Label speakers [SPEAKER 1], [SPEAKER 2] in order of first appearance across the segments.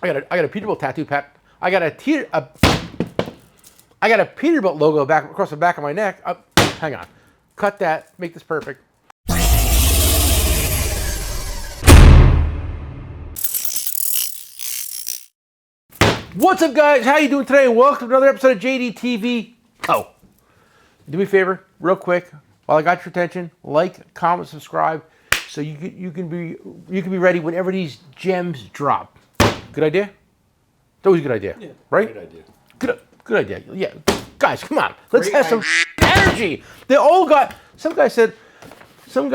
[SPEAKER 1] I got a Peterbilt tattoo pat. I got a Peterbilt logo back across the back of my neck. Hang on. Cut that. Make this perfect. What's up, guys? How you doing today? Welcome to another episode of JDTV. Oh, do me a favor, real quick, while I got your attention, like, comment, subscribe, so you can be ready whenever these gems drop. Good idea? It's always a good idea, right?
[SPEAKER 2] Great idea.
[SPEAKER 1] Good idea. Yeah, guys, come on, let's have some energy. The old guy. Some guy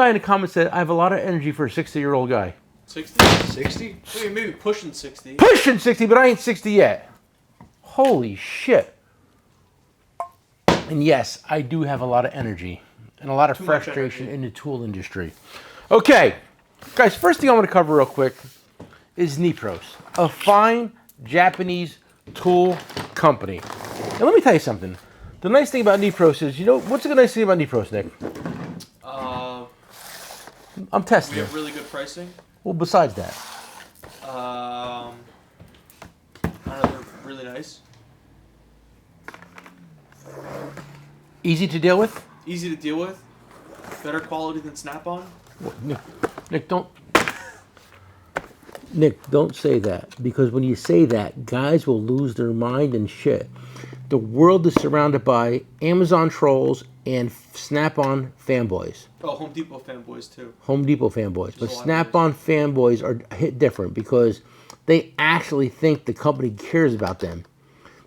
[SPEAKER 1] in the comments said, I have a lot of energy for a 60-year-old guy.
[SPEAKER 2] 60? 60? Maybe pushing 60.
[SPEAKER 1] Pushing 60, but I ain't 60 yet. Holy shit. And yes, I do have a lot of energy and a lot of frustration in the tool industry. Okay, guys, first thing I want to cover real quick is NEPROS, a fine Japanese tool company. And let me tell you something. The nice thing about NEPROS is, what's the nice thing about NEPROS, Nick? I'm testing
[SPEAKER 2] We have really good pricing.
[SPEAKER 1] Well, besides that.
[SPEAKER 2] I don't know, they're really nice.
[SPEAKER 1] Easy to deal with?
[SPEAKER 2] Easy to deal with. Better quality than Snap-on.
[SPEAKER 1] Nick, don't say that, because when you say that, guys will lose their mind and shit. The world is surrounded by Amazon trolls and Snap-on fanboys.
[SPEAKER 2] Oh, Home Depot fanboys too.
[SPEAKER 1] Home Depot fanboys. But Snap-on fanboys are hit different because they actually think the company cares about them.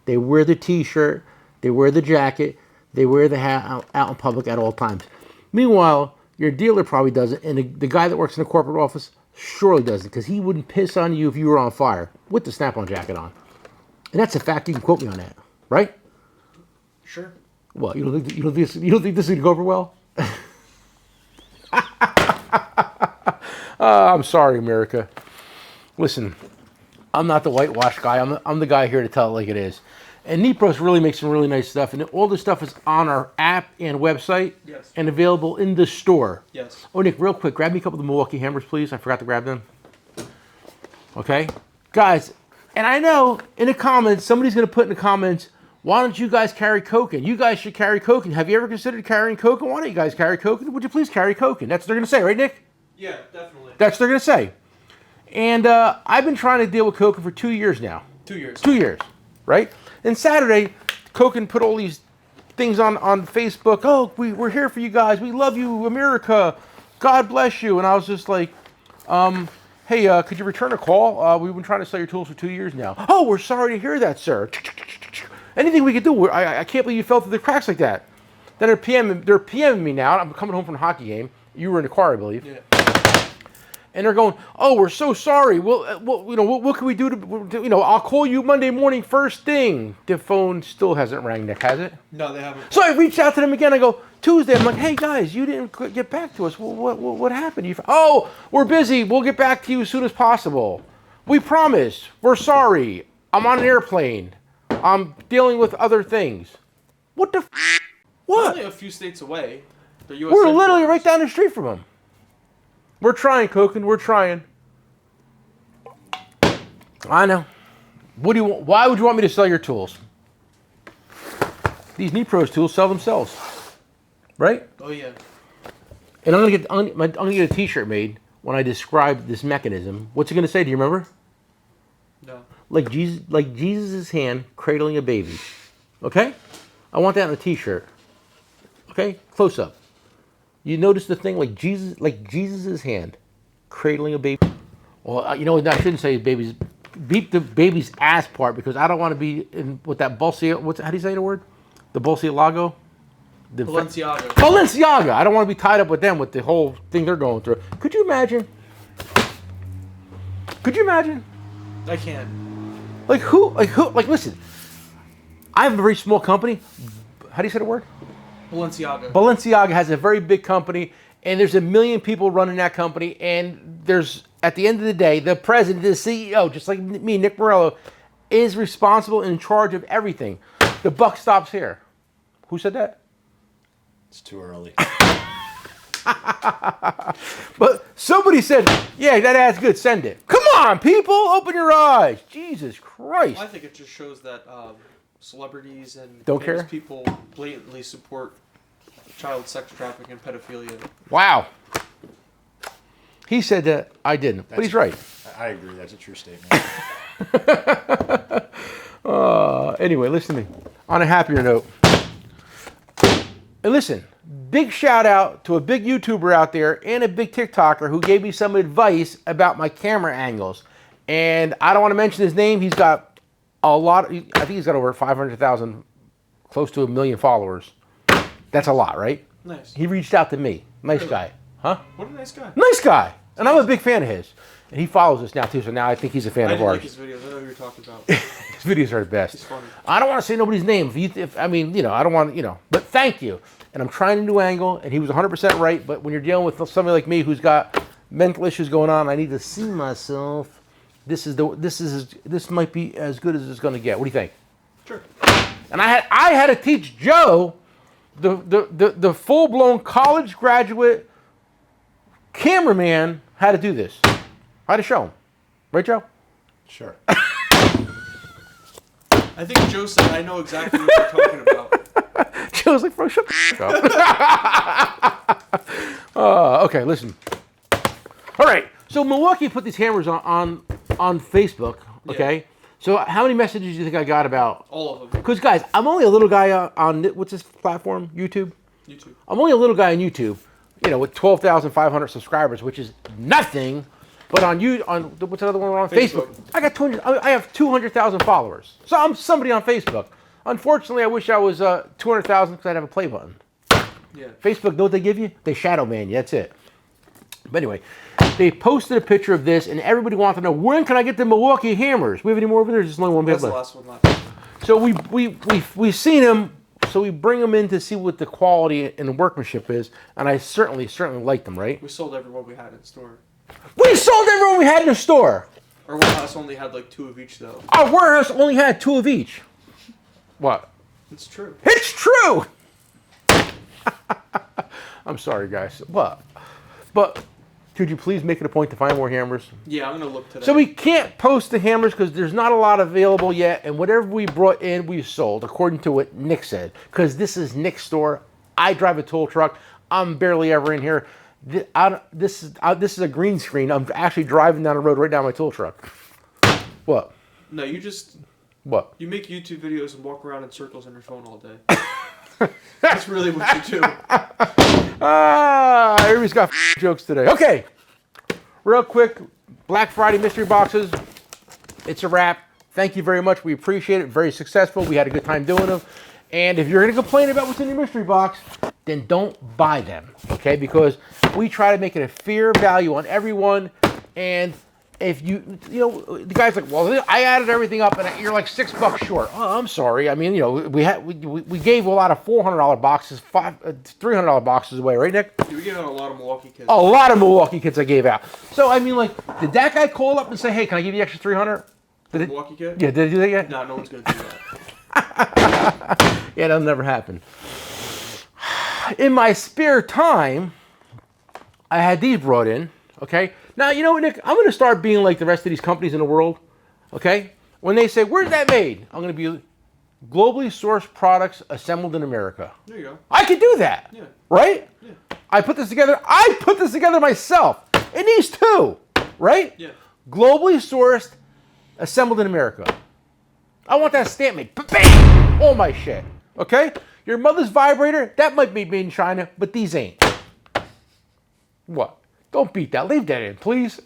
[SPEAKER 1] They wear the t-shirt, they wear the jacket, they wear the hat out in public at all times. Meanwhile, your dealer probably does it, and the guy that works in the corporate office surely does it, because he wouldn't piss on you if you were on fire with the Snap-on jacket on. And that's a fact. You can quote me on that, right?
[SPEAKER 2] Sure.
[SPEAKER 1] Well, you don't think this is going to go over well? I'm sorry, America. Listen, I'm not the whitewash guy. I'm the guy here to tell it like it is. And NEPROS really makes some really nice stuff, and all this stuff is on our app and website, and available in the store.
[SPEAKER 2] Yes.
[SPEAKER 1] Oh, Nick, real quick, grab me a couple of the Milwaukee hammers, please. I forgot to grab them. Okay, guys. And I know in the comments, somebody's going to put in the comments, why don't you guys carry Koken? You guys should carry Koken. Have you ever considered carrying Koken? Why don't you guys carry Koken? Would you please carry Koken? That's what they're going to say, right, Nick?
[SPEAKER 2] Yeah, definitely.
[SPEAKER 1] That's what they're going to say. And I've been trying to deal with Koken for 2 years now.
[SPEAKER 2] 2 years.
[SPEAKER 1] 2 years, right? And Saturday, Koken put all these things on Facebook. Oh, we're here for you guys. We love you, America. God bless you. And I was just like, hey, could you return a call? We've been trying to sell your tools for 2 years now. Oh, we're sorry to hear that, sir. Anything we could do. I can't believe you fell through the cracks like that. Then they're PMing me now. I'm coming home from a hockey game. You were in the car, I believe. Yeah. And they're going, oh, we're so sorry. What can we do to, I'll call you Monday morning first thing. The phone still hasn't rang, Nick, has it?
[SPEAKER 2] No, they haven't.
[SPEAKER 1] So I reached out to them again. I go, Tuesday. I'm like, hey, guys, you didn't get back to us. What happened? Oh, we're busy. We'll get back to you as soon as possible. We promise. We're sorry. I'm on an airplane. I'm dealing with other things. What the What?
[SPEAKER 2] Only a few states away.
[SPEAKER 1] We're literally right down the street from them. We're trying, Koken. We're trying. I know. What do you want? Why would you want me to sell your tools? These NEPROS tools sell themselves, right?
[SPEAKER 2] Oh yeah.
[SPEAKER 1] And I'm gonna get a T-shirt made when I describe this mechanism. What's it gonna say? Do you remember?
[SPEAKER 2] No.
[SPEAKER 1] Like Jesus' hand cradling a baby. Okay? I want that on a T-shirt. Okay? Close up. You notice the thing like Jesus' hand cradling a baby. Well, I shouldn't say baby's. Beep the baby's ass part, because I don't want to be in with that Balenciaga. How do you say the word? The Balenciaga. Balenciaga. I don't want to be tied up with them with the whole thing they're going through. Could you imagine?
[SPEAKER 2] I can.
[SPEAKER 1] Like who? Like listen. I have a very small company. How do you say the word? Balenciaga has a very big company, and there's 1 million people running that company, and there's, at the end of the day, the president, the CEO, just like me, Nick Morello, is responsible and in charge of everything. The buck stops here. Who said that?
[SPEAKER 2] It's too early.
[SPEAKER 1] But somebody said, yeah, that ad's good, send it. Come on, people, open your eyes. Jesus Christ.
[SPEAKER 2] I think it just shows that celebrities and
[SPEAKER 1] Don't
[SPEAKER 2] famous
[SPEAKER 1] care?
[SPEAKER 2] people blatantly support child sex trafficking and pedophilia.
[SPEAKER 1] Wow. He said that I didn't, but he's right.
[SPEAKER 3] I agree. That's a true statement.
[SPEAKER 1] Anyway, listen to me. On a happier note. And listen, big shout out to a big YouTuber out there and a big TikToker who gave me some advice about my camera angles. And I don't want to mention his name. He's got a lot. I think he's got over 500,000, close to 1 million followers. That's a lot, right?
[SPEAKER 2] Nice.
[SPEAKER 1] He reached out to me. Nice
[SPEAKER 2] Really?
[SPEAKER 1] guy. Huh?
[SPEAKER 2] What a nice guy.
[SPEAKER 1] Nice guy. And I'm a big fan of his. And he follows us now, too. So now I think he's a fan
[SPEAKER 2] I
[SPEAKER 1] of
[SPEAKER 2] didn't
[SPEAKER 1] ours.
[SPEAKER 2] like his videos. I know who you're talking about.
[SPEAKER 1] His videos are the best.
[SPEAKER 2] He's funny.
[SPEAKER 1] I don't want to say nobody's name. I don't want, but thank you. And I'm trying a new angle, and he was 100% right. But when you're dealing with somebody like me who's got mental issues going on, I need to see myself. This might be as good as it's going to get. What do you think?
[SPEAKER 2] Sure.
[SPEAKER 1] And I had to teach Joe, the full-blown college graduate cameraman, how to do this. I had to show him. Right, Joe?
[SPEAKER 3] Sure.
[SPEAKER 2] I think Joe said, I know exactly what you're talking about.
[SPEAKER 1] Joe's like, bro, shut the f*** up. Okay, listen. All right, so Milwaukee put these hammers on Facebook, okay?
[SPEAKER 2] Yeah.
[SPEAKER 1] So how many messages do you think I got about?
[SPEAKER 2] All of them.
[SPEAKER 1] Because, guys, I'm only a little guy on what's this platform? YouTube?
[SPEAKER 2] YouTube.
[SPEAKER 1] I'm only a little guy on YouTube, with 12,500 subscribers, which is nothing. But on what's another one we're on?
[SPEAKER 2] Facebook.
[SPEAKER 1] I got 200. I have 200,000 followers. So I'm somebody on Facebook. Unfortunately, I wish I was 200,000 because I'd have a play button.
[SPEAKER 2] Yeah.
[SPEAKER 1] Facebook, know what they give you? They shadow ban you. That's it. But anyway, they posted a picture of this, and everybody wanted to know, when can I get the Milwaukee hammers? We have any more over there? There's only one
[SPEAKER 2] That's
[SPEAKER 1] bit
[SPEAKER 2] the
[SPEAKER 1] left.
[SPEAKER 2] last one left.
[SPEAKER 1] So we've seen them. So we bring them in to see what the quality and the workmanship is, and I certainly like them, right?
[SPEAKER 2] We sold everyone we had in store.
[SPEAKER 1] We sold everyone we had in the store.
[SPEAKER 2] Our warehouse only had like 2 of each, though.
[SPEAKER 1] Our warehouse only had 2 of each. What?
[SPEAKER 2] It's true.
[SPEAKER 1] It's true. I'm sorry, guys. What? But could you please make it a point to find more hammers?
[SPEAKER 2] Yeah, I'm going to look today.
[SPEAKER 1] So we can't post the hammers because there's not a lot available yet, and whatever we brought in, we sold, according to what Nick said. Because this is Nick's store. I drive a tool truck. I'm barely ever in here. This is a green screen. I'm actually driving down the road right now in my tool truck. What?
[SPEAKER 2] No, you just...
[SPEAKER 1] What?
[SPEAKER 2] You make YouTube videos and walk around in circles on your phone all day. That's really what you do.
[SPEAKER 1] Everybody's got jokes today. Okay. Real quick, Black Friday mystery boxes. It's a wrap. Thank you very much. We appreciate it. Very successful. We had a good time doing them. And if you're going to complain about what's in your mystery box, then don't buy them, okay? Because we try to make it a fair value on everyone. And if the guy's like, well, I added everything up, and you're like $6 short. Oh, I'm sorry. I mean, we gave a lot of $400 boxes, $300 boxes away, right, Nick?
[SPEAKER 2] Yeah, we gave out a lot of Milwaukee kits.
[SPEAKER 1] A lot of Milwaukee kits I gave out. So I mean, like, did that guy call up and say, hey, can I give you extra 300? Did it?
[SPEAKER 2] Milwaukee kit?
[SPEAKER 1] Yeah, did he do that yet?
[SPEAKER 2] No, no one's going to do that.
[SPEAKER 1] Yeah, that'll never happen. In my spare time, I had these brought in, okay? Now, you know what, Nick? I'm going to start being like the rest of these companies in the world, okay? When they say, where's that made? I'm going to be globally sourced products assembled in America.
[SPEAKER 2] There you go.
[SPEAKER 1] I could do that,
[SPEAKER 2] Yeah.
[SPEAKER 1] right?
[SPEAKER 2] Yeah.
[SPEAKER 1] I put this together myself. And these two, right?
[SPEAKER 2] Yeah.
[SPEAKER 1] Globally sourced, assembled in America. I want that stamp made. Bang! All my shit. Okay? Your mother's vibrator, that might be made in China, but these ain't. What? Don't beat that. Leave that in, please.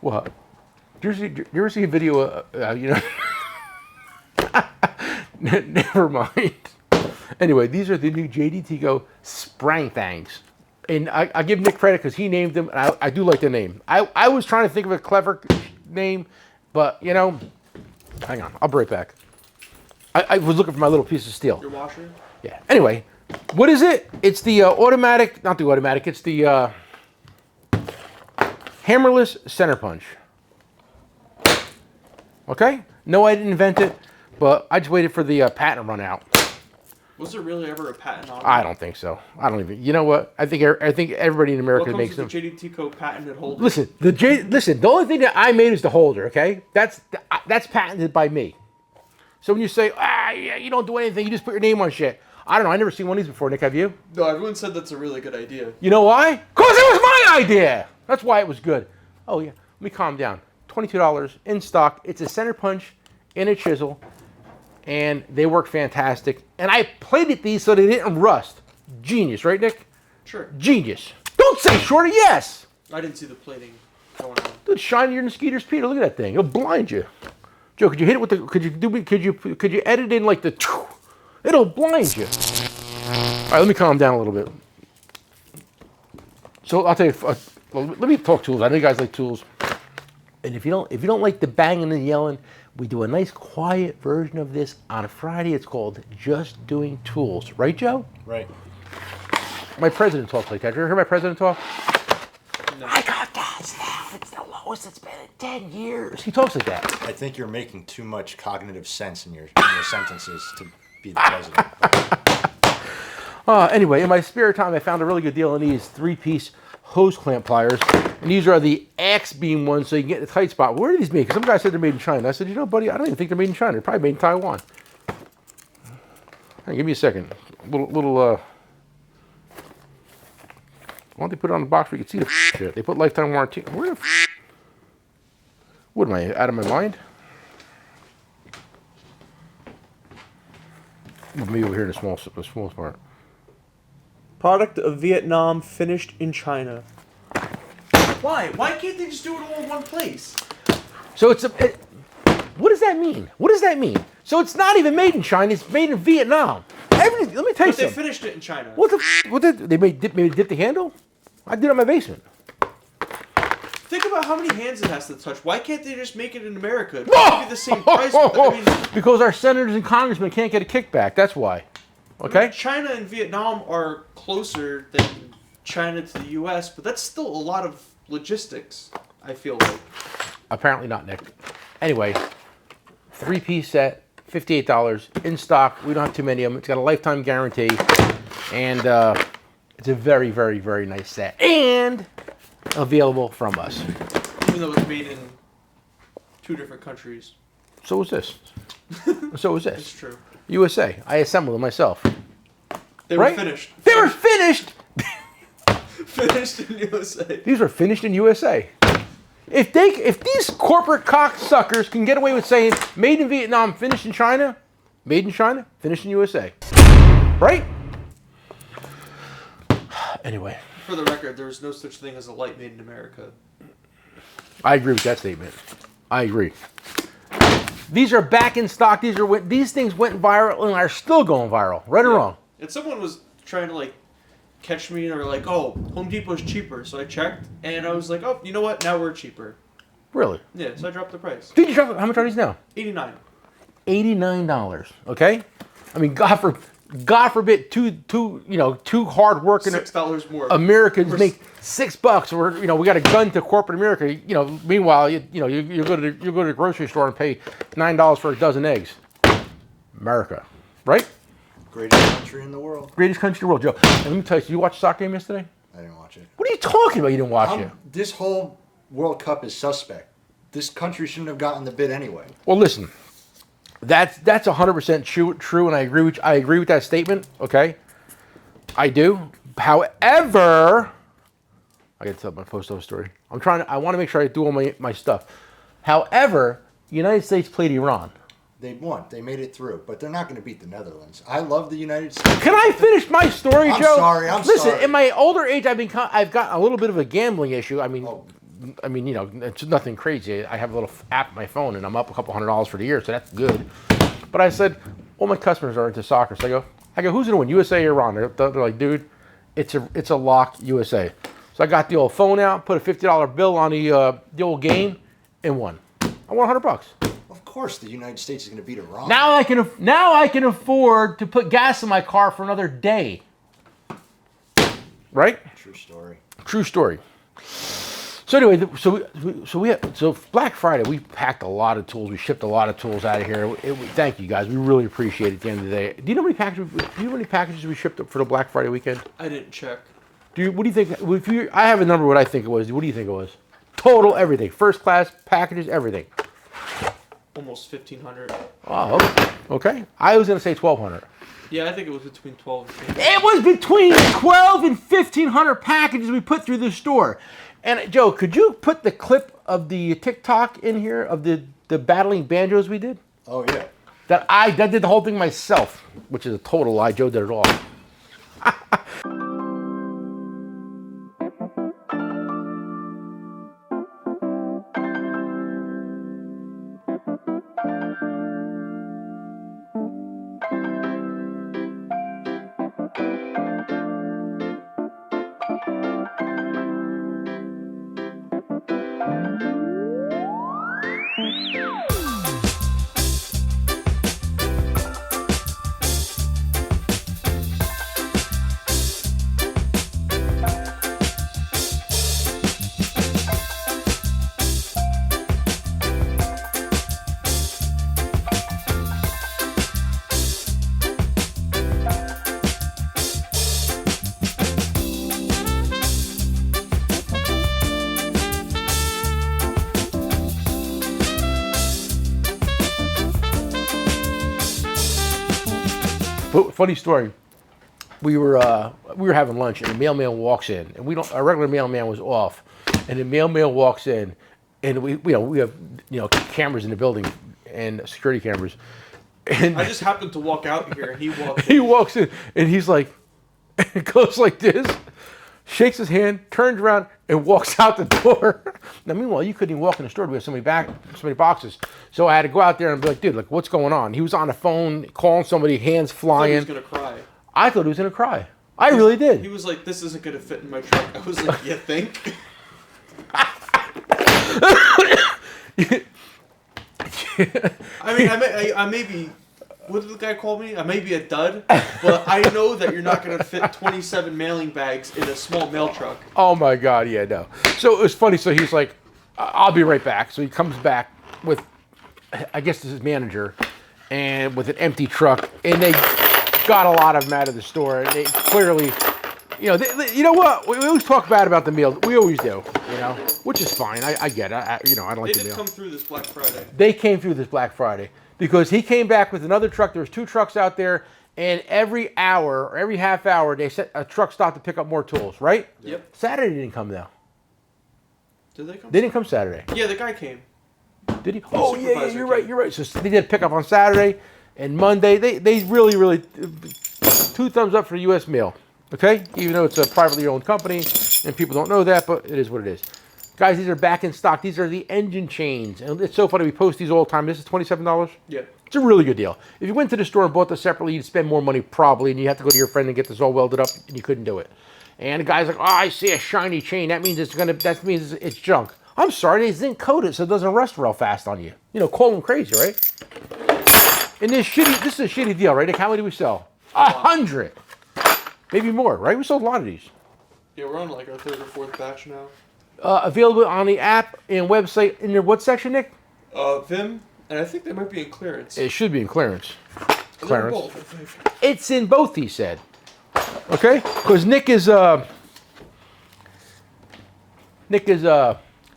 [SPEAKER 1] What? Did you ever see a video, Never mind. Anyway, these are the new JDTCo Sprang Thangs. And I give Nick credit because he named them, and I do like the name. I was trying to think of a clever name, but, hang on. I'll be right back. I was looking for my little piece of steel.
[SPEAKER 2] Your washer?
[SPEAKER 1] Yeah. Anyway, what is it? It's the automatic, not the automatic, it's the hammerless center punch. Okay? No, I didn't invent it, but I just waited for the patent to run out.
[SPEAKER 2] Was there really ever a patent on it?
[SPEAKER 1] I don't think so. I don't even. You know what? I think everybody in America
[SPEAKER 2] What
[SPEAKER 1] makes
[SPEAKER 2] comes
[SPEAKER 1] them.
[SPEAKER 2] with the JDTCo patented holder?
[SPEAKER 1] Listen, the only thing that I made is the holder. Okay, that's patented by me. So when you say yeah, you don't do anything, you just put your name on shit. I don't know. I never seen one of these before. Nick, have you?
[SPEAKER 2] No, everyone said that's a really good idea.
[SPEAKER 1] You know why? Cause it was my idea. That's why it was good. Oh yeah. Let me calm down. $22 in stock. It's a center punch and a chisel, and they work fantastic. And I plated these so they didn't rust. Genius, right, Nick?
[SPEAKER 2] Sure.
[SPEAKER 1] Genius. Don't say shorty. Yes.
[SPEAKER 2] I didn't see the plating going on.
[SPEAKER 1] Dude, shine your mosquitoes, Peter. Look at that thing. It'll blind you. Joe, could you hit it with the? Could you edit in like the? It'll blind you. All right, let me calm down a little bit. So I'll tell you. Let me talk tools. I know you guys like tools. And if you don't like the banging and yelling, we do a nice quiet version of this on a Friday. It's called Just Doing Tools, right, Joe?
[SPEAKER 3] Right.
[SPEAKER 1] My president talks like that. You ever heard my president talk?
[SPEAKER 2] No.
[SPEAKER 1] I got gas now. It's the lowest it's been in 10 years. He talks like that.
[SPEAKER 3] I think you're making too much cognitive sense in your sentences to be the president.
[SPEAKER 1] Anyway, in my spare time, I found a really good deal on these 3-piece hose clamp pliers. And these are the X-beam ones, so you can get the tight spot. Where are these made? Because some guy said they're made in China. I said, you know, buddy, I don't even think they're made in China. They're probably made in Taiwan. Hey, give me a second. Why don't they put it on the box where you can see the shit? They put lifetime warranty. Where the what am I, out of my mind? Maybe over here in the small part.
[SPEAKER 2] Product of Vietnam, finished in China. Why? Why can't they just do it all in one place?
[SPEAKER 1] So what does that mean? What does that mean? So it's not even made in China. It's made in Vietnam. Let me tell you
[SPEAKER 2] But they
[SPEAKER 1] something.
[SPEAKER 2] finished it in China.
[SPEAKER 1] What did they maybe dip the handle? I did it in my basement.
[SPEAKER 2] Think about how many hands it has to touch. Why can't they just make it in America? It would be the same price. I mean,
[SPEAKER 1] Because our senators and congressmen can't get a kickback. That's why. Okay?
[SPEAKER 2] China and Vietnam are closer than China to the U.S., but that's still a lot of logistics, I feel like.
[SPEAKER 1] Apparently not, Nick. Anyway, 3-piece set, $58 in stock. We don't have too many of them. It's got a lifetime guarantee, and it's a very, very, very nice set, and available from us.
[SPEAKER 2] Even though it's made in 2 different countries.
[SPEAKER 1] So is this. So is
[SPEAKER 2] It's
[SPEAKER 1] this.
[SPEAKER 2] true.
[SPEAKER 1] USA. I assembled them myself.
[SPEAKER 2] They
[SPEAKER 1] Right?
[SPEAKER 2] were finished.
[SPEAKER 1] They were finished.
[SPEAKER 2] Finished in USA.
[SPEAKER 1] These were finished in USA. If these corporate cocksuckers can get away with saying made in Vietnam, finished in China, finished in USA, right? Anyway,
[SPEAKER 2] For the record, there is no such thing as a light made in America.
[SPEAKER 1] I agree with that statement. I agree. These are back in stock. These things went viral and are still going viral. Right or wrong?
[SPEAKER 2] And someone was trying to catch me, and they were like, "Oh, Home Depot's cheaper." So I checked, and I was like, "Oh, you know what? Now we're cheaper."
[SPEAKER 1] Really?
[SPEAKER 2] Yeah, so I dropped the price.
[SPEAKER 1] Did you drop? How much are these now?
[SPEAKER 2] 89.
[SPEAKER 1] $89. Okay. I mean, God forbid, two hard working
[SPEAKER 2] $6 more.
[SPEAKER 1] Americans make $6. Or we got a gun to corporate America. Meanwhile, you go to the grocery store and pay $9 for a dozen eggs. America, right?
[SPEAKER 3] Greatest country in the world.
[SPEAKER 1] Greatest country in the world, Joe. And let me tell you, you watch the soccer game yesterday?
[SPEAKER 3] I didn't watch it.
[SPEAKER 1] What are you talking about? You didn't watch it?
[SPEAKER 3] This whole World Cup is suspect. This country shouldn't have gotten the bid anyway.
[SPEAKER 1] Well, listen, that's 100% true, and I agree with that statement. Okay, I do. However, I got to tell my Postal story. I want to make sure I do all my stuff. However, the United States played Iran.
[SPEAKER 3] They won. They made it through, but they're not going to beat the Netherlands. I love the United States.
[SPEAKER 1] Can I finish my story,
[SPEAKER 3] I'm
[SPEAKER 1] Joe?
[SPEAKER 3] sorry.
[SPEAKER 1] Listen,
[SPEAKER 3] sorry.
[SPEAKER 1] in my older age, I've got a little bit of a gambling issue. I mean, it's nothing crazy. I have a little app on my phone, and I'm up a couple $100 for the year, so that's good. But I said, all my customers are into soccer, so I go, who's gonna win, USA or Iran? They're like, dude, it's a lock, USA. So I got the old phone out, put a $50 bill on the old game, and won. I won $100.
[SPEAKER 3] Of course, the United States is going to beat Iran.
[SPEAKER 1] Now I can afford to put gas in my car for another day. Right?
[SPEAKER 3] True story.
[SPEAKER 1] True story. So anyway, so Black Friday, we packed a lot of tools. We shipped a lot of tools out of here. Thank you guys. We really appreciate it at the end of the day. Do you know how many packages we shipped for the Black Friday weekend?
[SPEAKER 2] I didn't check.
[SPEAKER 1] What do you think? I have a number. What I think it was. What do you think it was? Total everything, first class packages, everything.
[SPEAKER 2] Almost 1,500.
[SPEAKER 1] Oh, okay. I was gonna say 1,200.
[SPEAKER 2] Yeah, I think it was between 12 and 15.
[SPEAKER 1] It was between 12 and 1,500 packages we put through the store. And Joe, could you put the clip of the TikTok in here of the battling banjos we did?
[SPEAKER 3] Oh yeah.
[SPEAKER 1] That did the whole thing myself, which is a total lie. Joe did it all. Funny story. We were having lunch, and the mailman walks in, and our regular mailman was off, and the mailman walks in, and we have cameras in the building and security cameras, and
[SPEAKER 2] I just happened to walk out here, and he walked in.
[SPEAKER 1] He walks in, and he's like, goes like this, shakes his hand, turns around, and walks out the door. Now, meanwhile, you couldn't even walk in the store. We had so many boxes. So I had to go out there and be like, dude, like, what's going on? He was on the phone, calling somebody, hands flying.
[SPEAKER 2] I thought he was going to cry.
[SPEAKER 1] I thought he was going to cry. I really did.
[SPEAKER 2] He was like, this isn't going to fit in my truck. I was like, you think? I mean, I may be... What did the guy call me? I may be a dud, but I know that you're not going to fit 27 mailing bags in a small mail truck.
[SPEAKER 1] Oh my God, yeah, no. So it was funny. So he's like, I'll be right back. So he comes back with, I guess this is his manager, and with an empty truck, and they got a lot of them out of the store. And they clearly, you know what? We always talk bad about the meal. We always do, which is fine. I get it. I don't like the meal.
[SPEAKER 2] They did come through this Black Friday.
[SPEAKER 1] They came through this Black Friday. Because he came back with another truck. There was 2 trucks out there, and every hour or every half hour, they set a truck stopped to pick up more tools, right?
[SPEAKER 2] Yep.
[SPEAKER 1] Saturday didn't come though.
[SPEAKER 2] Did they come?
[SPEAKER 1] They didn't come Saturday.
[SPEAKER 2] Yeah, the guy came.
[SPEAKER 1] Did he? Oh yeah, you're right. So they did pick up on Saturday and Monday. They really 2 thumbs up for U.S. Mail. Okay, even though it's a privately owned company and people don't know that, but it is what it is. Guys, these are back in stock. These are the engine chains. And it's so funny. We post these all the time. This is $27.
[SPEAKER 2] Yeah.
[SPEAKER 1] It's a really good deal. If you went to the store and bought this separately, you'd spend more money probably, and you have to go to your friend and get this all welded up, and you couldn't do it. And the guy's like, oh, I see a shiny chain. That means it's junk. I'm sorry, they zinc coat it so it doesn't rust real fast on you. Call them crazy, right? And this is a shitty deal, right? Like, how many do we sell? 100. Maybe more, right? We sold a lot of these.
[SPEAKER 2] Yeah, we're on like our 3rd or 4th batch now.
[SPEAKER 1] Available on the app and website in your what section, Nick?
[SPEAKER 2] Vim, and I think they might be in clearance.
[SPEAKER 1] It should be in clearance.
[SPEAKER 2] Clearance. Both, I think.
[SPEAKER 1] It's in both, he said. Okay? Because Nick is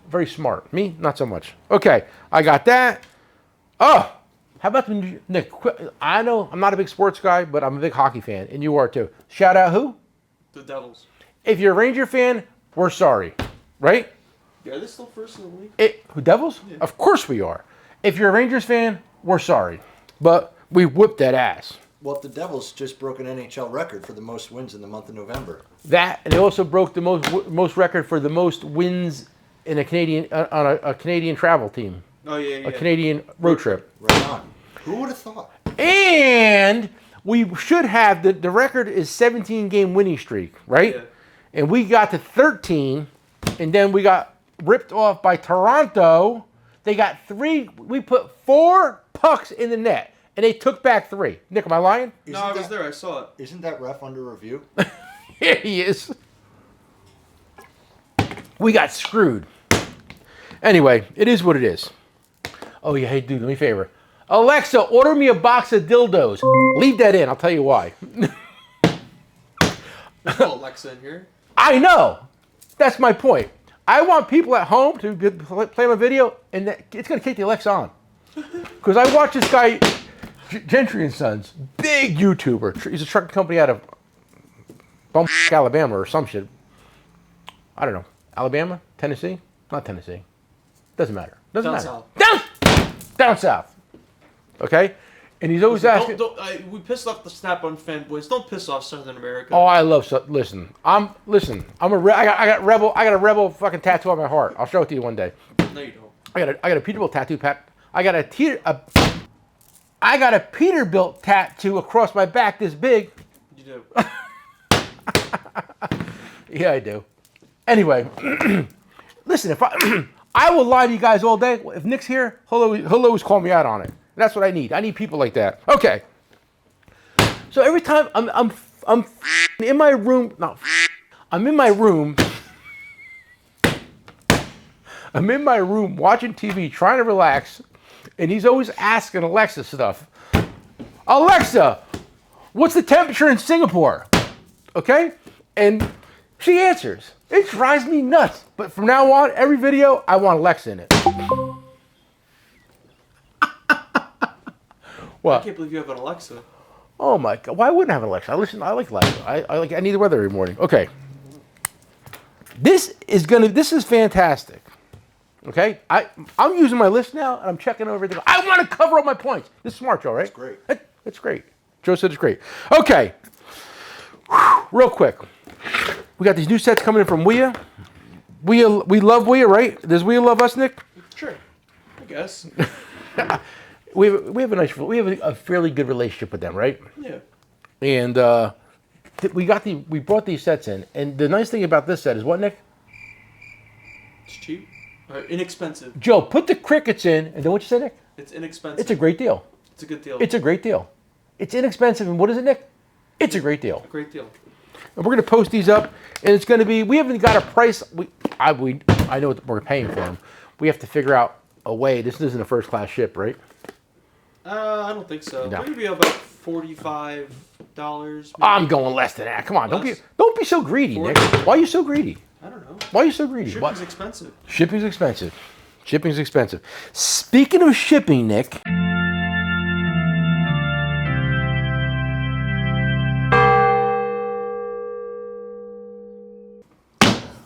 [SPEAKER 1] very smart. Me, not so much. Okay, I got that. Oh, how about Nick? I know I'm not a big sports guy, but I'm a big hockey fan, and you are too. Shout out who?
[SPEAKER 2] The Devils.
[SPEAKER 1] If you're a Ranger fan, we're sorry. Right?
[SPEAKER 2] Yeah, are they still first in the league?
[SPEAKER 1] Who, Devils? Yeah. Of course we are. If you're a Rangers fan, we're sorry. But we whipped that ass.
[SPEAKER 3] Well, the Devils just broke an NHL record for the most wins in the month of November.
[SPEAKER 1] That, and they also broke the most record for the most wins in a Canadian on a Canadian travel team.
[SPEAKER 2] Oh, yeah.
[SPEAKER 1] A Canadian road trip.
[SPEAKER 3] Right on. Who would have thought?
[SPEAKER 1] And we should have, the record is 17-game winning streak, right?
[SPEAKER 2] Yeah.
[SPEAKER 1] And we got to 13. And then we got ripped off by Toronto. They got 3. We put 4 pucks in the net, and they took back 3. Nick, am I lying?
[SPEAKER 2] No, I was there. I saw it.
[SPEAKER 3] Isn't that ref under review?
[SPEAKER 1] Here he is. We got screwed. Anyway, it is what it is. Oh yeah, hey dude, do me a favor. Alexa, order me a box of dildos. Leave that in. I'll tell you why.
[SPEAKER 2] There's no Alexa in here.
[SPEAKER 1] I know. That's my point. I want people at home to play my video, and it's going to kick the Alexa on. Because I watch this guy, Gentry and Sons, big YouTuber. He's a trucking company out of Alabama or some shit. I don't know. Alabama? Tennessee? Not Tennessee. Doesn't matter. Doesn't matter.
[SPEAKER 2] South.
[SPEAKER 1] Down south. Okay? And he's always asking.
[SPEAKER 2] We pissed off the Snap-on fanboys. Don't piss off Southern America.
[SPEAKER 1] Oh, I love. I got a rebel fucking tattoo on my heart. I'll show it to you one day.
[SPEAKER 2] No, you don't.
[SPEAKER 1] I got a Peterbilt tattoo. I got a Peterbilt tattoo across my back this big.
[SPEAKER 2] You do.
[SPEAKER 1] Yeah, I do. Anyway, listen. If I will lie to you guys all day. If Nick's here, he'll always call me out on it. That's what I need. I need people like that. Okay. So every time I'm in my room, I'm in my room. I'm in my room watching TV, trying to relax, and he's always asking Alexa stuff. Alexa, what's the temperature in Singapore? Okay? And she answers. It drives me nuts. But from now on, every video, I want Alexa in it. What?
[SPEAKER 2] I can't believe you have an Alexa.
[SPEAKER 1] Oh my God! Why wouldn't I have an Alexa? I like Alexa. I need the weather every morning. Okay. This is fantastic. Okay. I'm using my list now and I'm checking over everything. I want to cover all my points. This is smart, Joe, right?
[SPEAKER 3] That's great.
[SPEAKER 1] It's great. Joe said it's great. Okay. Real quick. We got these new sets coming in from Ouya. We love Ouya, right? Does Ouya love us, Nick?
[SPEAKER 2] Sure. I guess.
[SPEAKER 1] We have a fairly good relationship with them, right?
[SPEAKER 2] Yeah.
[SPEAKER 1] And we brought these sets in, and the nice thing about this set is what, Nick?
[SPEAKER 2] It's cheap. Inexpensive.
[SPEAKER 1] Joe, put the crickets in, and then what you say, Nick?
[SPEAKER 2] It's inexpensive.
[SPEAKER 1] It's a great deal.
[SPEAKER 2] It's a good deal.
[SPEAKER 1] It's a great deal. It's inexpensive, and what is it, Nick? It's a great deal.
[SPEAKER 2] A great deal.
[SPEAKER 1] And we're going to post these up, and it's going to be. We haven't got a price. I know what we're paying for them. We have to figure out a way. This isn't a first class ship, right?
[SPEAKER 2] I don't think so.
[SPEAKER 1] No.
[SPEAKER 2] We're gonna be about $45.
[SPEAKER 1] I'm going less than that. Come on, don't be so greedy, Nick. Why are you so greedy?
[SPEAKER 2] I don't know.
[SPEAKER 1] Why are you so greedy?
[SPEAKER 2] Shipping's expensive.
[SPEAKER 1] Shipping's expensive. Shipping's expensive. Speaking of shipping, Nick.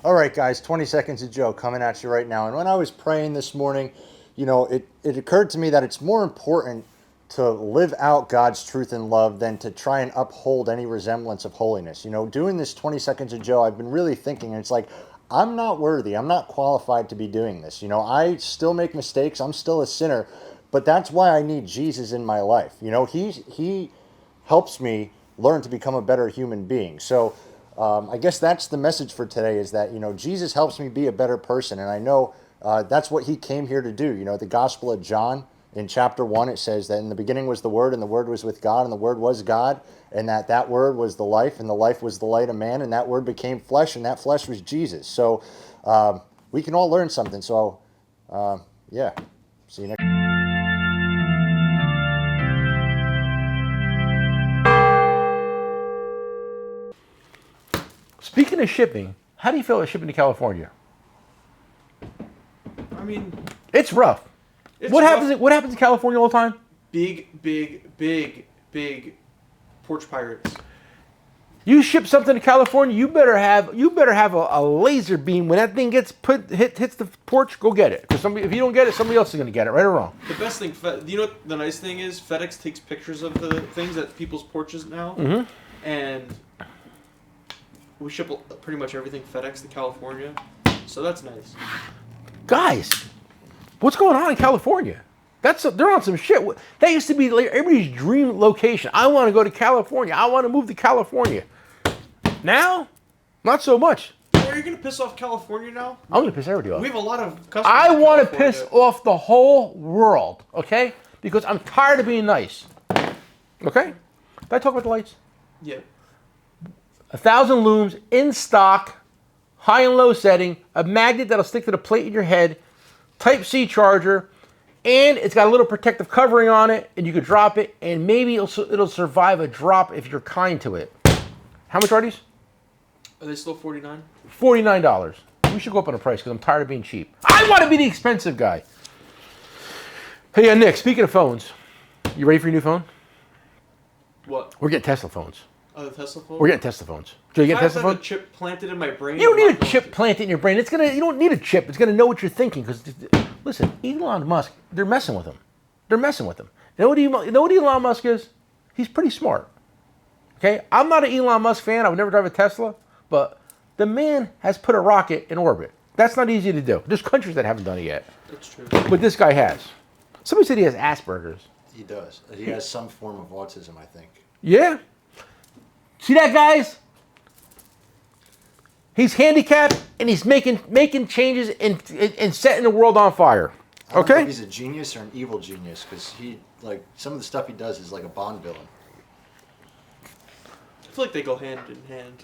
[SPEAKER 3] All right, guys, 20 Seconds of Joe coming at you right now. And when I was praying this morning, you know, it occurred to me that it's more important to live out God's truth and love than to try and uphold any resemblance of holiness. You know, doing this 20 Seconds of Joe, I've been really thinking, and it's like, I'm not worthy. I'm not qualified to be doing this. You know, I still make mistakes. I'm still a sinner. But that's why I need Jesus in my life. You know, he helps me learn to become a better human being. So I guess that's the message for today, is that, you know, Jesus helps me be a better person. And I know that's what he came here to do. You know, the Gospel of John, in chapter 1, it says that in the beginning was the Word, and the Word was with God, and the Word was God, and that Word was the life, and the life was the light of man, and that Word became flesh, and that flesh was Jesus. So we can all learn something. So, yeah. See you next time.
[SPEAKER 1] Speaking of shipping, how do you feel about shipping to California?
[SPEAKER 2] I mean,
[SPEAKER 1] it's rough. What happens in California all the time?
[SPEAKER 2] Big porch pirates.
[SPEAKER 1] You ship something to California, you better have a laser beam when that thing hits the porch. Go get it. Because if you don't get it, somebody else is going to get it. Right or wrong?
[SPEAKER 2] The best thing, you know, what the nice thing is, FedEx takes pictures of the things at people's porches now, and we ship pretty much everything FedEx to California, so that's nice.
[SPEAKER 1] Guys, what's going on in California? They're on some shit. That used to be like everybody's dream location. I want to go to California. I want to move to California. Now, not so much.
[SPEAKER 2] Are you going to piss off California now?
[SPEAKER 1] I'm going to piss everybody off.
[SPEAKER 2] We have a lot of customers.
[SPEAKER 1] I want to piss off the whole world, okay? Because I'm tired of being nice. Okay? Did I talk about the lights?
[SPEAKER 2] Yeah.
[SPEAKER 1] 1,000 looms in stock, high and low setting, a magnet that'll stick to the plate in your head, Type-C charger, and it's got a little protective covering on it, and you could drop it, and maybe it'll survive a drop if you're kind to it. How much are these?
[SPEAKER 2] Are they still $49?
[SPEAKER 1] $49. We should go up on the price because I'm tired of being cheap. I want to be the expensive guy. Hey, Nick, speaking of phones, you ready for your new phone?
[SPEAKER 2] What?
[SPEAKER 1] We're getting Tesla phones.
[SPEAKER 2] Oh, the Tesla phone?
[SPEAKER 1] We're getting Tesla phones. Do you get
[SPEAKER 2] I
[SPEAKER 1] Tesla
[SPEAKER 2] have
[SPEAKER 1] phone?
[SPEAKER 2] a chip planted in my brain.
[SPEAKER 1] You don't
[SPEAKER 2] I'm
[SPEAKER 1] need
[SPEAKER 2] not
[SPEAKER 1] a
[SPEAKER 2] going
[SPEAKER 1] chip
[SPEAKER 2] to.
[SPEAKER 1] planted in your brain. You don't need a chip. It's gonna know what you're thinking. Because listen, Elon Musk, they're messing with him. They're messing with him. You know what Elon Musk is? He's pretty smart. Okay, I'm not an Elon Musk fan. I would never drive a Tesla, but the man has put a rocket in orbit. That's not easy to do. There's countries that haven't done it yet.
[SPEAKER 2] That's true.
[SPEAKER 1] But this guy has. Somebody said he has Asperger's.
[SPEAKER 3] He does. He has some form of autism, I think.
[SPEAKER 1] Yeah. See that, guys? He's handicapped and he's making changes and setting the world on fire.
[SPEAKER 3] I don't know
[SPEAKER 1] Okay?
[SPEAKER 3] if he's a genius or an evil genius, because some of the stuff he does is like a Bond villain.
[SPEAKER 2] I feel like they go hand in hand.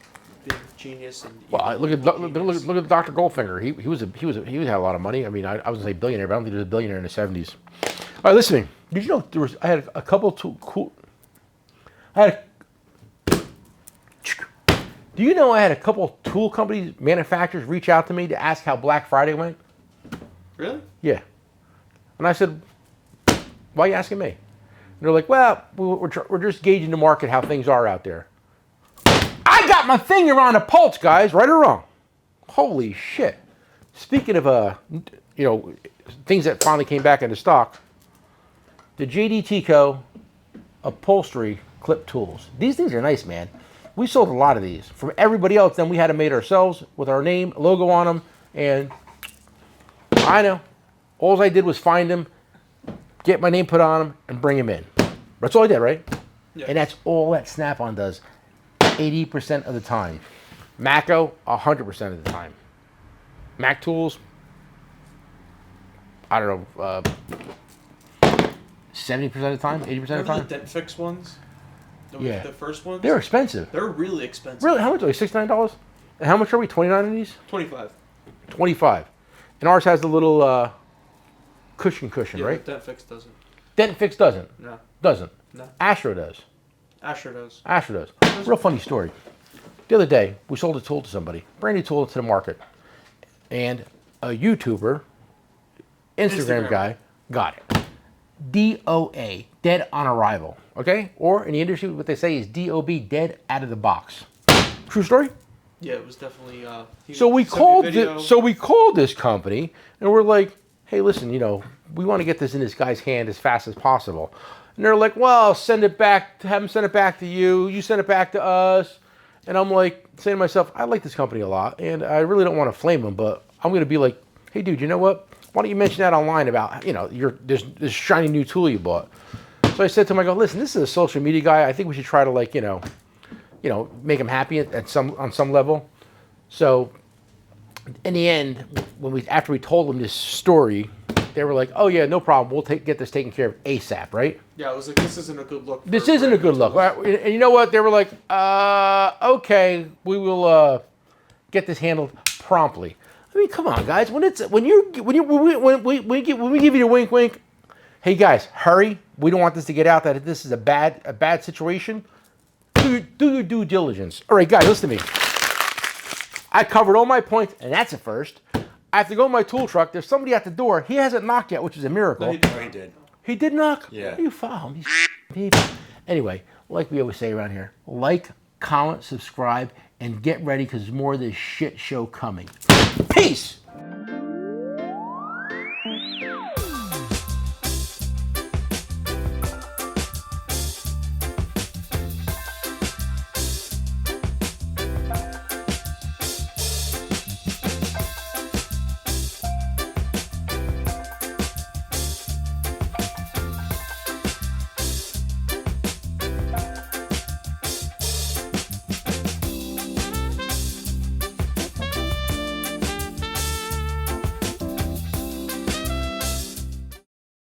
[SPEAKER 2] Being genius and
[SPEAKER 1] Well, look at Dr. Goldfinger. He had a lot of money. I mean, I was gonna say billionaire, but I don't think he was a billionaire in the 70s. All right, listen to me. Did you know I had a couple cool. Do you know I had a couple tool companies, manufacturers, reach out to me to ask how Black Friday went?
[SPEAKER 2] Really?
[SPEAKER 1] Yeah. And I said, why are you asking me? And they're like, well, we're just gauging the market, how things are out there. I got my finger on the pulse, guys, right or wrong. Holy shit. Speaking of, things that finally came back into stock, the JDTCo upholstery clip tools. These things are nice, man. We sold a lot of these from everybody else. Then we had them made ourselves with our name, logo on them. And I know. All I did was find them, get my name put on them, and bring them in. That's all I did, right?
[SPEAKER 2] Yeah.
[SPEAKER 1] And that's all that Snap-on does 80% of the time. Maco, 100% of the time. Mac Tools, I don't know, 70% of the time, 80% of the
[SPEAKER 2] Remember
[SPEAKER 1] time.
[SPEAKER 2] the DentFix ones?
[SPEAKER 1] Yeah.
[SPEAKER 2] The first ones?
[SPEAKER 1] They're expensive.
[SPEAKER 2] They're really expensive.
[SPEAKER 1] Really? How much are they? $69? And how much are we? 29 of these?
[SPEAKER 2] 25.
[SPEAKER 1] 25. And ours has the little cushion,
[SPEAKER 2] Yeah,
[SPEAKER 1] right?
[SPEAKER 2] but DentFix doesn't.
[SPEAKER 1] DentFix doesn't.
[SPEAKER 2] No.
[SPEAKER 1] Doesn't.
[SPEAKER 2] No.
[SPEAKER 1] Astro does.
[SPEAKER 2] Asher does.
[SPEAKER 1] Astro does. Real funny story. The other day, we sold a tool to somebody. Brand new tool to the market. And a YouTuber, Instagram guy, got it. DOA, dead on arrival. Okay? Or in the industry, what they say is DOB, dead out of the box. True story?
[SPEAKER 2] Yeah, it was definitely.
[SPEAKER 1] So we called this company and we're like, hey, listen, we want to get this in this guy's hand as fast as possible. And they're like, well, send it back, have him send it back to you. You send it back to us. And I'm like, saying to myself, I like this company a lot and I really don't want to flame them, but I'm going to be like, hey, dude, you know what? Why don't you mention that online about, this shiny new tool you bought? So I said to him, I go, listen, this is a social media guy. I think we should try to make him happy on some level. So in the end, after we told them this story, they were like, oh yeah, no problem. We'll get this taken care of ASAP, right?
[SPEAKER 2] Yeah, I was like, this isn't a good look.
[SPEAKER 1] This isn't a good look. And you know what? They were like, okay, we will get this handled promptly. I mean, come on, guys. When we give you a wink, wink, hey guys, hurry. We don't want this to get out that this is a bad situation. Do your due diligence. All right, guys, listen to me. I covered all my points, and that's a first. I have to go in my tool truck. There's somebody at the door. He hasn't knocked yet, which is a miracle.
[SPEAKER 2] No,
[SPEAKER 3] He did.
[SPEAKER 1] He did knock?
[SPEAKER 3] Yeah.
[SPEAKER 1] You follow me, people. Anyway, like we always say around here, like, comment, subscribe, and get ready because there's more of this shit show coming. Peace!